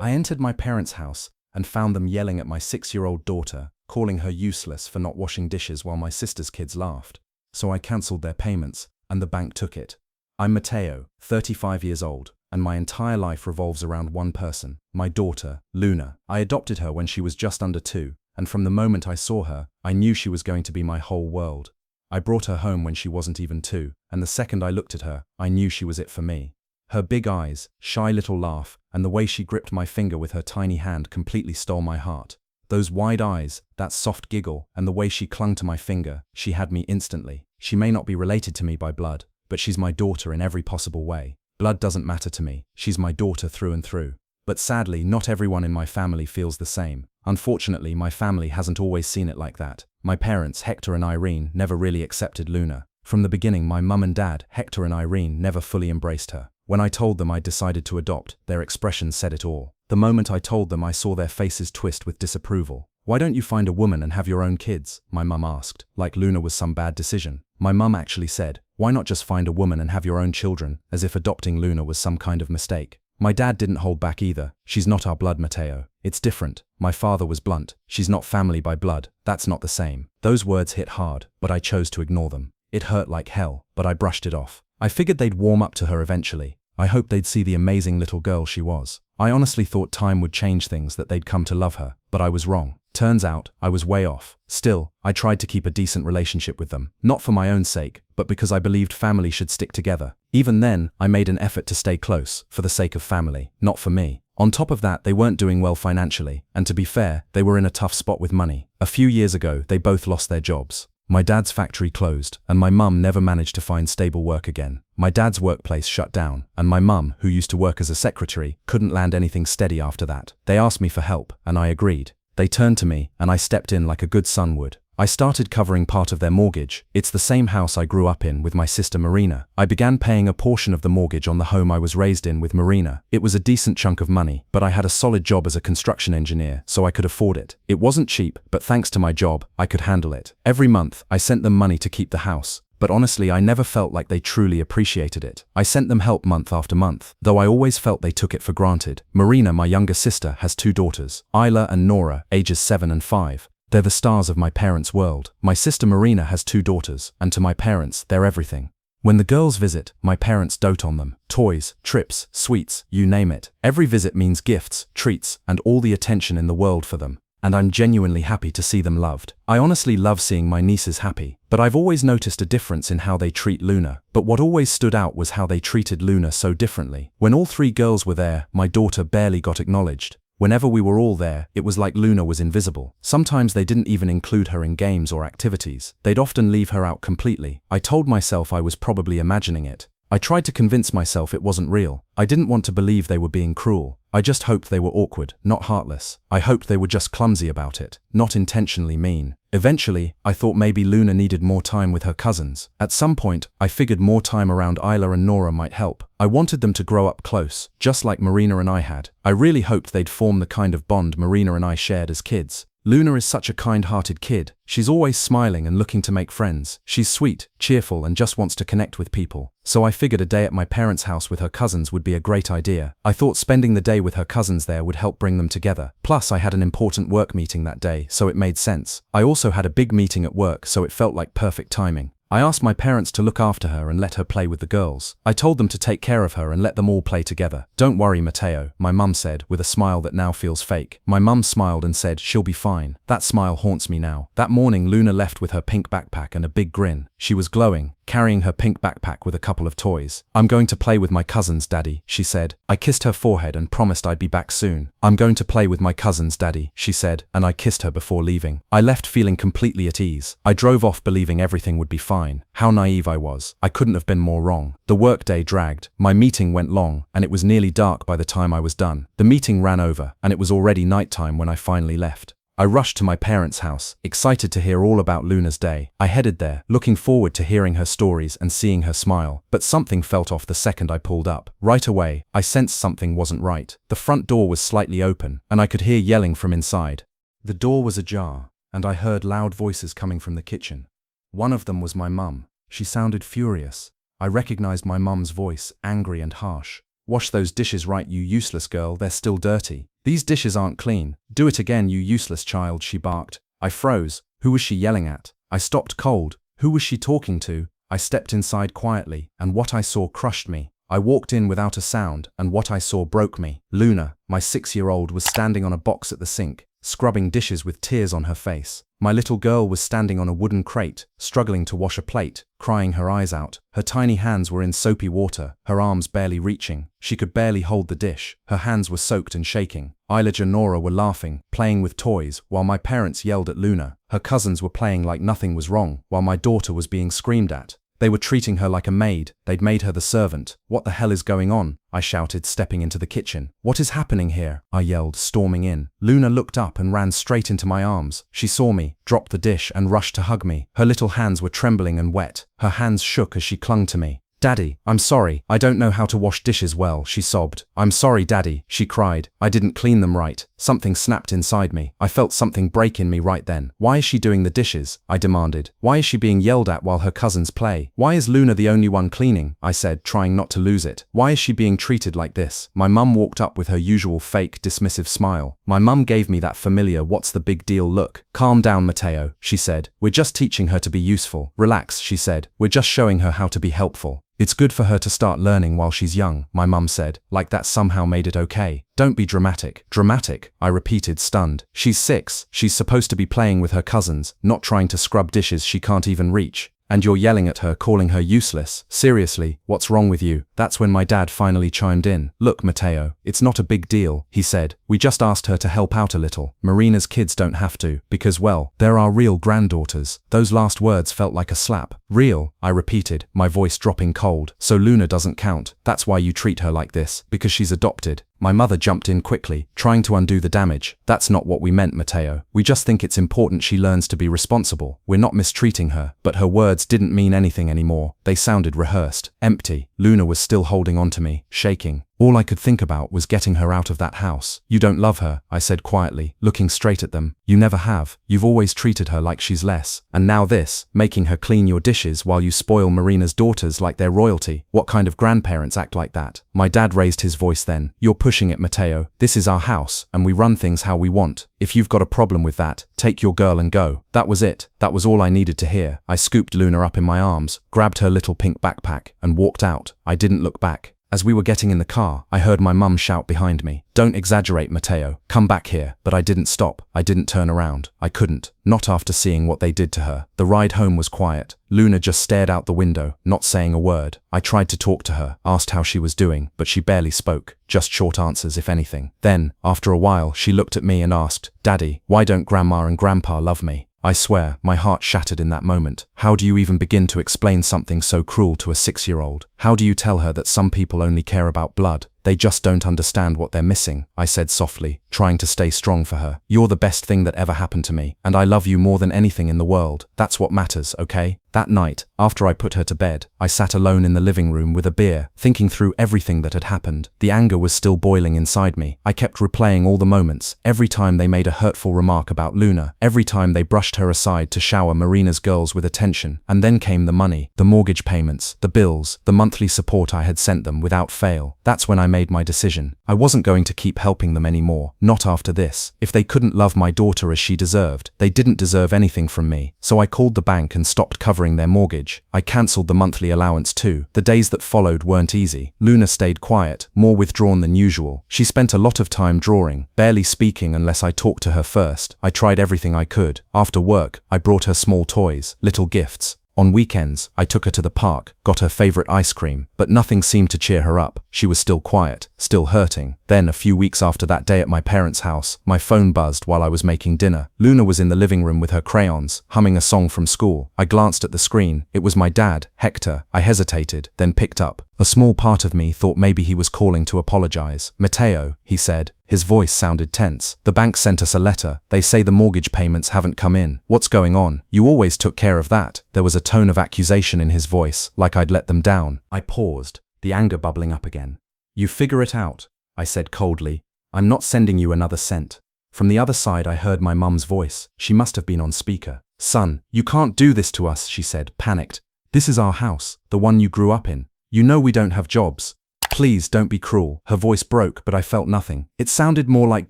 I entered my parents' house and found them yelling at my 6-year-old daughter, calling her useless for not washing dishes while my sister's kids laughed. So I cancelled their payments, and the bank took it. I'm Matteo, 35 years old, and my entire life revolves around one person, my daughter, Luna. I adopted her when she was just under 2, and from the moment I saw her, I knew she was going to be my whole world. I brought her home when she wasn't even 2, and the second I looked at her, I knew she was it for me. Her big eyes, shy little laugh, and the way she gripped my finger with her tiny hand completely stole my heart. Those wide eyes, that soft giggle, and the way she clung to my finger, she had me instantly. She may not be related to me by blood, but she's my daughter in every possible way. Blood doesn't matter to me, she's my daughter through and through. But sadly, not everyone in my family feels the same. Unfortunately, my family hasn't always seen it like that. My parents, Hector and Irene, never really accepted Luna. From the beginning, my mum and dad, Hector and Irene, never fully embraced her. When I told them I decided to adopt, their expressions said it all. The moment I told them, I saw their faces twist with disapproval. "Why don't you find a woman and have your own kids?" my mum asked, like Luna was some bad decision. My mum actually said, "Why not just find a woman and have your own children," as if adopting Luna was some kind of mistake. My dad didn't hold back either. "She's not our blood, Matteo. It's different." My father was blunt. "She's not family by blood. That's not the same." Those words hit hard, but I chose to ignore them. It hurt like hell, but I brushed it off. I figured they'd warm up to her eventually. I hoped they'd see the amazing little girl she was. I honestly thought time would change things, that they'd come to love her, but I was wrong. Turns out, I was way off. Still, I tried to keep a decent relationship with them, not for my own sake, but because I believed family should stick together. Even then, I made an effort to stay close, for the sake of family, not for me. On top of that, they weren't doing well financially, and to be fair, they were in a tough spot with money. A few years ago, they both lost their jobs. My dad's factory closed, and my mum never managed to find stable work again. My dad's workplace shut down, and my mum, who used to work as a secretary, couldn't land anything steady after that. They asked me for help, and I agreed. They turned to me, and I stepped in like a good son would. I started covering part of their mortgage. It's the same house I grew up in with my sister Marina. I began paying a portion of the mortgage on the home I was raised in with Marina. It was a decent chunk of money, but I had a solid job as a construction engineer, so I could afford it. It wasn't cheap, but thanks to my job, I could handle it. Every month, I sent them money to keep the house. But honestly, I never felt like they truly appreciated it. I sent them help month after month, though I always felt they took it for granted. Marina, my younger sister, has 2 daughters, Isla and Nora, ages 7 and 5. They're the stars of my parents' world. My sister Marina has 2 daughters, and to my parents, they're everything. When the girls visit, my parents dote on them. Toys, trips, sweets, you name it. Every visit means gifts, treats, and all the attention in the world for them. And I'm genuinely happy to see them loved. I honestly love seeing my nieces happy, but I've always noticed a difference in how they treat Luna. But what always stood out was how they treated Luna so differently. When all 3 girls were there, my daughter barely got acknowledged. Whenever we were all there, it was like Luna was invisible. Sometimes they didn't even include her in games or activities. They'd often leave her out completely. I told myself I was probably imagining it. I tried to convince myself it wasn't real. I didn't want to believe they were being cruel. I just hoped they were awkward, not heartless. I hoped they were just clumsy about it, not intentionally mean. Eventually, I thought maybe Luna needed more time with her cousins. At some point, I figured more time around Isla and Nora might help. I wanted them to grow up close, just like Marina and I had. I really hoped they'd form the kind of bond Marina and I shared as kids. Luna is such a kind-hearted kid. She's always smiling and looking to make friends. She's sweet, cheerful, and just wants to connect with people. So I figured a day at my parents' house with her cousins would be a great idea. I thought spending the day with her cousins there would help bring them together. Plus, I had an important work meeting that day, so it made sense. I also had a big meeting at work, so it felt like perfect timing. I asked my parents to look after her and let her play with the girls. I told them to take care of her and let them all play together. "Don't worry, Matteo," my mum said, with a smile that now feels fake. My mum smiled and said, "She'll be fine." That smile haunts me now. That morning, Luna left with her pink backpack and a big grin. She was glowing, carrying her pink backpack with a couple of toys. "I'm going to play with my cousins, Daddy," she said. I kissed her forehead and promised I'd be back soon. "I'm going to play with my cousins, Daddy," she said, and I kissed her before leaving. I left feeling completely at ease. I drove off believing everything would be fine. How naive I was. I couldn't have been more wrong. The workday dragged. My meeting went long, and it was nearly dark by the time I was done. The meeting ran over, and it was already nighttime when I finally left. I rushed to my parents' house, excited to hear all about Luna's day. I headed there, looking forward to hearing her stories and seeing her smile. But something felt off the second I pulled up. Right away, I sensed something wasn't right. The front door was slightly open, and I could hear yelling from inside. The door was ajar, and I heard loud voices coming from the kitchen. One of them was my mum. She sounded furious. I recognized my mum's voice, angry and harsh. Wash those dishes right, you useless girl, they're still dirty. These dishes aren't clean. Do it again, you useless child, she barked. I froze. Who was she yelling at? I stopped cold. Who was she talking to? I stepped inside quietly, and what I saw crushed me. I walked in without a sound, and what I saw broke me. Luna, my 6-year-old, was standing on a box at the sink, scrubbing dishes with tears on her face. My little girl was standing on a wooden crate, struggling to wash a plate, crying her eyes out. Her tiny hands were in soapy water, her arms barely reaching. She could barely hold the dish. Her hands were soaked and shaking. Eilidge and Nora were laughing, playing with toys, while my parents yelled at Luna. Her cousins were playing like nothing was wrong, while my daughter was being screamed at. They were treating her like a maid. They'd made her the servant. What the hell is going on? I shouted, stepping into the kitchen. What is happening here? I yelled, storming in. Luna looked up and ran straight into my arms. She saw me, dropped the dish, and rushed to hug me. Her little hands were trembling and wet. Her hands shook as she clung to me. Daddy, I'm sorry. I don't know how to wash dishes well, she sobbed. I'm sorry, Daddy, she cried. I didn't clean them right. Something snapped inside me. I felt something break in me right then. Why is she doing the dishes? I demanded. Why is she being yelled at while her cousins play? Why is Luna the only one cleaning? I said, trying not to lose it. Why is she being treated like this? My mum walked up with her usual fake, dismissive smile. My mum gave me that familiar what's the big deal look. Calm down, Matteo, she said. We're just teaching her to be useful. Relax, she said. We're just showing her how to be helpful. It's good for her to start learning while she's young, my mum said, like that somehow made it okay. Don't be dramatic. Dramatic? I repeated, stunned. She's 6. She's supposed to be playing with her cousins, not trying to scrub dishes she can't even reach. And you're yelling at her, calling her useless. Seriously, what's wrong with you? That's when my dad finally chimed in. Look, Matteo, it's not a big deal, he said. We just asked her to help out a little. Marina's kids don't have to, because, well, they're our real granddaughters. Those last words felt like a slap. Real, I repeated, my voice dropping cold. So Luna doesn't count. That's why you treat her like this, because she's adopted. My mother jumped in quickly, trying to undo the damage. That's not what we meant, Matteo. We just think it's important she learns to be responsible. We're not mistreating her. But her words didn't mean anything anymore. They sounded rehearsed, empty. Luna was still holding on to me, shaking. All I could think about was getting her out of that house. You don't love her, I said quietly, looking straight at them. You never have. You've always treated her like she's less. And now this, making her clean your dishes while you spoil Marina's daughters like they're royalty. What kind of grandparents act like that? My dad raised his voice then. You're pushing it, Matteo. This is our house, and we run things how we want. If you've got a problem with that, take your girl and go. That was it. That was all I needed to hear. I scooped Luna up in my arms, grabbed her little pink backpack, and walked out. I didn't look back. As we were getting in the car, I heard my mum shout behind me. Don't exaggerate, Matteo. Come back here. But I didn't stop. I didn't turn around. I couldn't. Not after seeing what they did to her. The ride home was quiet. Luna just stared out the window, not saying a word. I tried to talk to her, asked how she was doing, but she barely spoke. Just short answers, if anything. Then, after a while, she looked at me and asked, Daddy, why don't Grandma and Grandpa love me? I swear, my heart shattered in that moment. How do you even begin to explain something so cruel to a 6-year-old? How do you tell her that some people only care about blood? They just don't understand what they're missing, I said softly, trying to stay strong for her. You're the best thing that ever happened to me, and I love you more than anything in the world. That's what matters, okay? That night, after I put her to bed, I sat alone in the living room with a beer, thinking through everything that had happened. The anger was still boiling inside me. I kept replaying all the moments, every time they made a hurtful remark about Luna, every time they brushed her aside to shower Marina's girls with attention. And then came the money, the mortgage payments, the bills, the monthly support I had sent them without fail. That's when I made my decision. I wasn't going to keep helping them anymore, not after this. If they couldn't love my daughter as she deserved, they didn't deserve anything from me. So I called the bank and stopped covering their mortgage. I cancelled the monthly allowance too. The days that followed weren't easy. Luna stayed quiet, more withdrawn than usual. She spent a lot of time drawing, barely speaking unless I talked to her first. I tried everything I could. After work, I brought her small toys, little gifts. On weekends, I took her to the park, got her favorite ice cream, but nothing seemed to cheer her up. She was still quiet, still hurting. Then, a few weeks after that day at my parents' house, my phone buzzed while I was making dinner. Luna was in the living room with her crayons, humming a song from school. I glanced at the screen. It was my dad, Hector. I hesitated, then picked up. A small part of me thought maybe he was calling to apologize. Matteo, he said. His voice sounded tense. The bank sent us a letter. They say the mortgage payments haven't come in. What's going on? You always took care of that. There was a tone of accusation in his voice, like I'd let them down. I paused, the anger bubbling up again. You figure it out, I said coldly. I'm not sending you another cent. From the other side I heard my mum's voice. She must have been on speaker. Son, you can't do this to us, she said, panicked. This is our house, the one you grew up in. You know we don't have jobs. please don't be cruel. Her voice broke, but I felt nothing. It sounded more like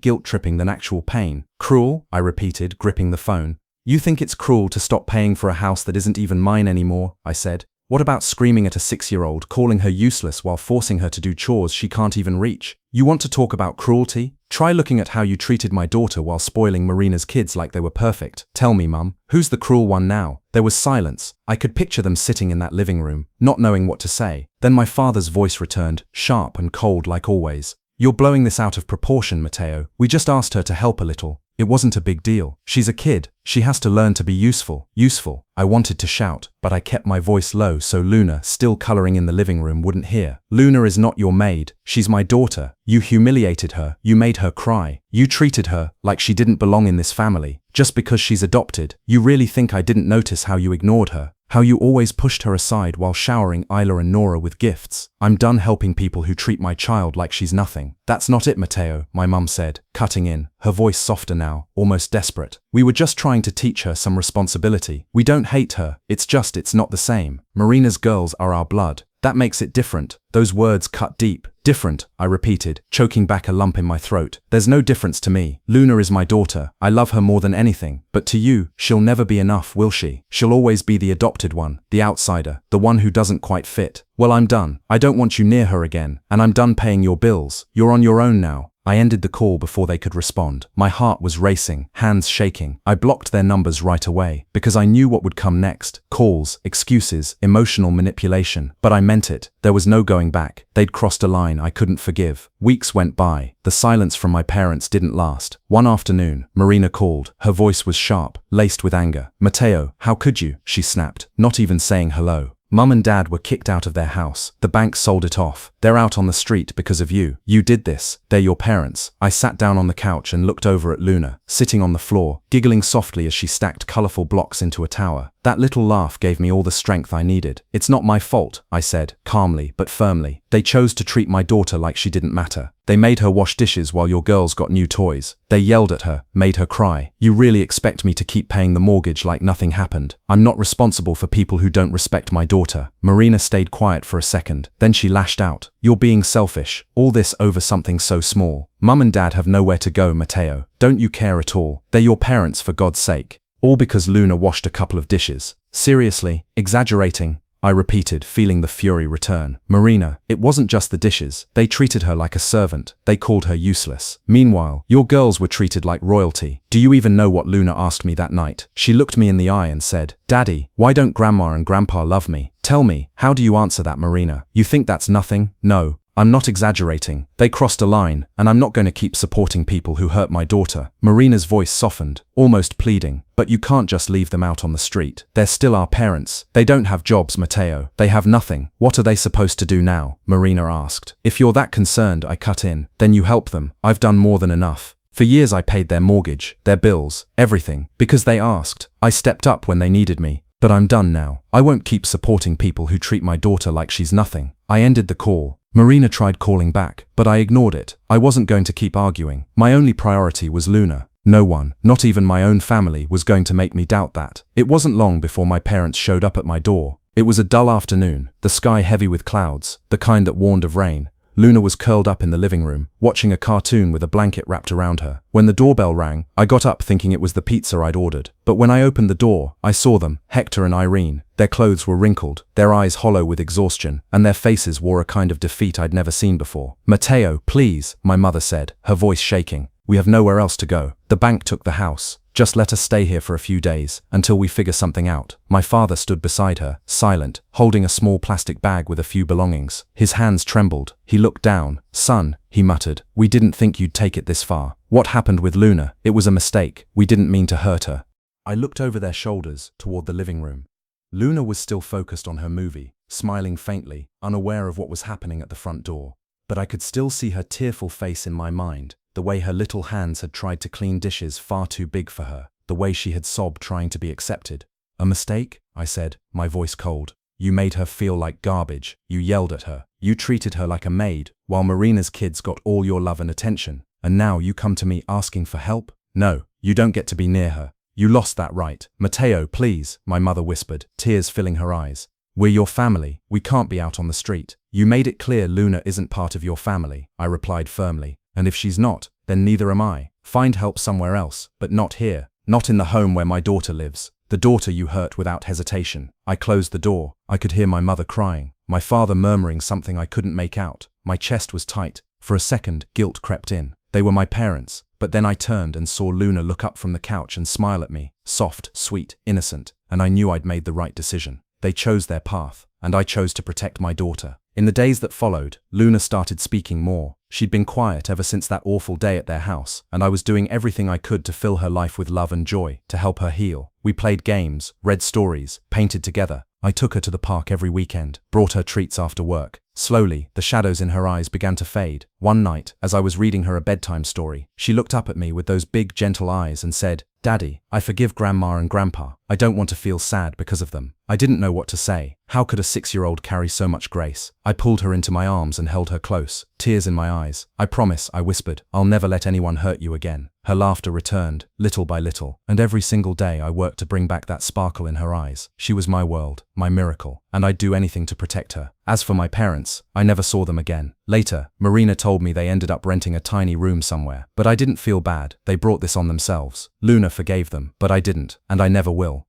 guilt-tripping than actual pain. Cruel? I repeated, gripping the phone. You think it's cruel to stop paying for a house that isn't even mine anymore, I said. What about screaming at a 6-year-old, calling her useless while forcing her to do chores she can't even reach? You want to talk about cruelty? Try looking at how you treated my daughter while spoiling Marina's kids like they were perfect. Tell me, Mum, who's the cruel one now? There was silence. I could picture them sitting in that living room, not knowing what to say. Then my father's voice returned, sharp and cold like always. You're blowing this out of proportion, Matteo. We just asked her to help a little. It wasn't a big deal. She's a kid. She has to learn to be useful. Useful. I wanted to shout, but I kept my voice low so Luna, still coloring in the living room, wouldn't hear. Luna is not your maid. She's my daughter. You humiliated her. You made her cry. You treated her like she didn't belong in this family. Just because she's adopted. You really think I didn't notice how you ignored her? How you always pushed her aside while showering Isla and Nora with gifts? I'm done helping people who treat my child like she's nothing. That's not it, Matteo, my mum said, cutting in, her voice softer now, almost desperate. We were just trying to teach her some responsibility. We don't hate her, it's not the same. Marina's girls are our blood. That makes it different. Those words cut deep. Different, I repeated, choking back a lump in my throat. There's no difference to me. Luna is my daughter. I love her more than anything. But to you, she'll never be enough, will she? She'll always be the adopted one, the outsider, the one who doesn't quite fit. Well, I'm done. I don't want you near her again. And I'm done paying your bills. You're on your own now. I ended the call before they could respond. My heart was racing, hands shaking. I blocked their numbers right away, because I knew what would come next. Calls, excuses, emotional manipulation. But I meant it. There was no going back. They'd crossed a line I couldn't forgive. Weeks went by. The silence from my parents didn't last. One afternoon, Marina called. Her voice was sharp, laced with anger. Matteo, how could you? She snapped, not even saying hello. Mum and Dad were kicked out of their house. The bank sold it off. They're out on the street because of you. You did this. They're your parents. I sat down on the couch and looked over at Luna, sitting on the floor, giggling softly as she stacked colorful blocks into a tower. That little laugh gave me all the strength I needed. It's not my fault, I said, calmly but firmly. They chose to treat my daughter like she didn't matter. They made her wash dishes while your girls got new toys. They yelled at her, made her cry. You really expect me to keep paying the mortgage like nothing happened? I'm not responsible for people who don't respect my daughter. Marina stayed quiet for a second. Then she lashed out. You're being selfish. All this over something so small. Mum and Dad have nowhere to go, Matteo. Don't you care at all? They're your parents, for God's sake. All because Luna washed a couple of dishes. Seriously, exaggerating, I repeated, feeling the fury return. Marina, it wasn't just the dishes. They treated her like a servant. They called her useless. Meanwhile, your girls were treated like royalty. Do you even know what Luna asked me that night? She looked me in the eye and said, Daddy, why don't Grandma and Grandpa love me? Tell me, how do you answer that, Marina? You think that's nothing? No. I'm not exaggerating. They crossed a line, and I'm not going to keep supporting people who hurt my daughter. Marina's voice softened, almost pleading. But you can't just leave them out on the street. They're still our parents. They don't have jobs, Matteo. They have nothing. What are they supposed to do now? Marina asked. If you're that concerned, I cut in, then you help them. I've done more than enough. For years I paid their mortgage, their bills, everything, because they asked. I stepped up when they needed me. But I'm done now. I won't keep supporting people who treat my daughter like she's nothing. I ended the call. Marina tried calling back, but I ignored it. I wasn't going to keep arguing. My only priority was Luna. No one, not even my own family, was going to make me doubt that. It wasn't long before my parents showed up at my door. It was a dull afternoon, the sky heavy with clouds, the kind that warned of rain. Luna was curled up in the living room, watching a cartoon with a blanket wrapped around her. When the doorbell rang, I got up thinking it was the pizza I'd ordered. But when I opened the door, I saw them, Hector and Irene. Their clothes were wrinkled, their eyes hollow with exhaustion, and their faces wore a kind of defeat I'd never seen before. Matteo, please, my mother said, her voice shaking. We have nowhere else to go. The bank took the house. Just let us stay here for a few days, until we figure something out. My father stood beside her, silent, holding a small plastic bag with a few belongings. His hands trembled. He looked down. Son, he muttered, we didn't think you'd take it this far. What happened with Luna? It was a mistake. We didn't mean to hurt her. I looked over their shoulders, toward the living room. Luna was still focused on her movie, smiling faintly, unaware of what was happening at the front door. But I could still see her tearful face in my mind. The way her little hands had tried to clean dishes far too big for her, the way she had sobbed trying to be accepted. A mistake? I said, my voice cold. You made her feel like garbage. You yelled at her. You treated her like a maid, while Marina's kids got all your love and attention. And now you come to me asking for help? No, you don't get to be near her. You lost that right. Matteo, please, my mother whispered, tears filling her eyes. We're your family. We can't be out on the street. You made it clear Luna isn't part of your family, I replied firmly. And if she's not, then neither am I. Find help somewhere else, but not here. Not in the home where my daughter lives. The daughter you hurt without hesitation. I closed the door. I could hear my mother crying, my father murmuring something I couldn't make out. My chest was tight. For a second, guilt crept in. They were my parents, but then I turned and saw Luna look up from the couch and smile at me, soft, sweet, innocent, and I knew I'd made the right decision. They chose their path, and I chose to protect my daughter. In the days that followed, Luna started speaking more. She'd been quiet ever since that awful day at their house, and I was doing everything I could to fill her life with love and joy, to help her heal. We played games, read stories, painted together. I took her to the park every weekend, brought her treats after work. Slowly, the shadows in her eyes began to fade. One night, as I was reading her a bedtime story, she looked up at me with those big, gentle eyes and said, "Daddy, I forgive Grandma and Grandpa. I don't want to feel sad because of them." I didn't know what to say. How could a 6-year-old carry so much grace? I pulled her into my arms and held her close, tears in my eyes. "I promise," I whispered, "I'll never let anyone hurt you again." Her laughter returned, little by little, and every single day I worked to bring back that sparkle in her eyes. She was my world, my miracle, and I'd do anything to protect her. As for my parents, I never saw them again. Later, Marina told me they ended up renting a tiny room somewhere, but I didn't feel bad. They brought this on themselves. Luna forgave them, but I didn't, and I never will.